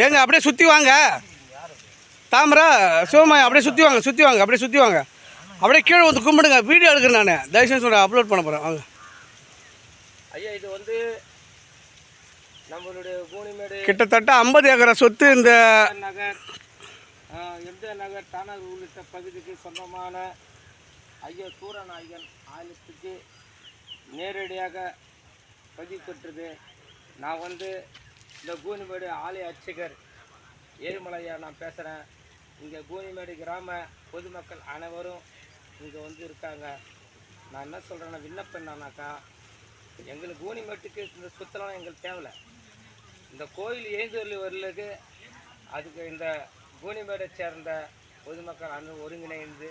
ஏங்க அப்படியே சுற்றி வாங்க. தாமரா சிவமாயா அப்படியே சுற்றி வாங்க, சுற்றி வாங்க, அப்படியே சுற்றி வாங்க. அப்படியே கீழே வந்து கும்பிடுங்க. வீடியோ எடுக்கிறேன் நான். தயவுசெய்து சொல்கிறேன், அப்லோட் பண்ண போகிறேன். வாங்க ஐயா. இது வந்து நம்மளுடைய கூனிமேடு கிட்டத்தட்ட 50 ஏக்கரை சொத்து. இந்த நகர், எம்ஜிஆர் நகர், தானூர் உள்ளிட்ட பகுதிக்கு சொந்தமான ஐயா சூரநாயகன் ஆலயத்துக்கு நேரடியாக பதிவு பெற்றது. நான் வந்து இந்த கூனிமேடு ஆலய அர்ச்சகர் ஏழுமலையா நான் பேசுகிறேன். இங்கே கூனிமேடு கிராம பொதுமக்கள் அனைவரும் இங்கே வந்து இருக்காங்க. நான் என்ன சொல்கிறேன்னா, விண்ணப்பம் என்னன்னாக்கா, எங்களுக்கு கூனிமேட்டுக்கு இந்த சுத்தலாம் எங்களுக்கு தேவையில்லை. இந்த கோயில் எழுந்தருளி வரலுக்கு அதுக்கு இந்த கூனிமேடை சேர்ந்த பொதுமக்கள் அனைவரும் ஒருங்கிணைந்து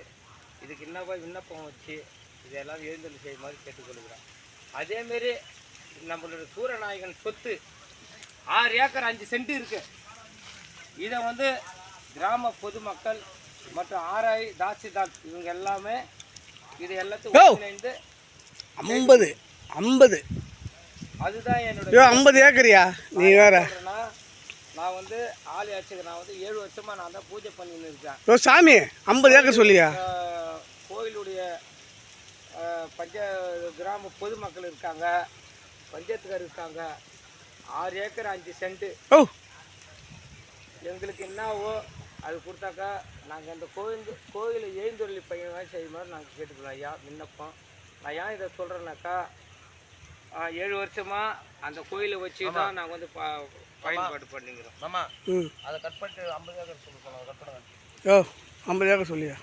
இதுக்கு என்னவோ விண்ணப்பம் வச்சு இதெல்லாம் எழுந்தருளி செய்யுமாறு கேட்டுக்கொள்கிறேன். அதேமாரி நம்மளோட சூரநாயகன் சொத்து 6 ஏக்கர் 5 சென்ட் இருக்குது. இதை வந்து கிராம பொதுமக்கள் மற்றும் ஆர்ஐ தாசில்தார் இவங்க எல்லாமே இது எல்லாத்தையும் ஒருங்கிணைந்து 50 அதுதான் என்னோட 50 ஏக்கரியா? நீ வேற. நான் வந்து ஆலய அர்ச்சகர். நான் வந்து 7 வருஷமாக நான் தான் பூஜை பண்ணின்னு இருக்கேன். சாமி 50 ஏக்கர் சொல்லியா? கோயிலுடைய கிராம பொதுமக்கள் இருக்காங்க, பஞ்சாயத்துக்கார் இருக்காங்க. 6 ஏக்கர் 5 சென்ட் எங்களுக்கு என்னவோ அது கொடுத்தாக்கா நாங்கள் அந்த கோயிலை எழுந்தொருளி பையன் செய்யுமாறு நாங்கள் கேட்டுக்கலாம். ஐயா விண்ணப்பம். நான் ஏன் இதை சொல்கிறேன்னாக்கா, 7 வருஷமாக அந்த கோயிலை வச்சு தான் நாங்கள் வந்து பயன்பாடு பண்ணிக்கிறோம். ஆமாம், அதை கட் பண்ணிட்டு 50 ஏக்கர் சொல்லுங்கள். கட் பண்ணுங்க. 50 ஏக்கர் சொல்லியா?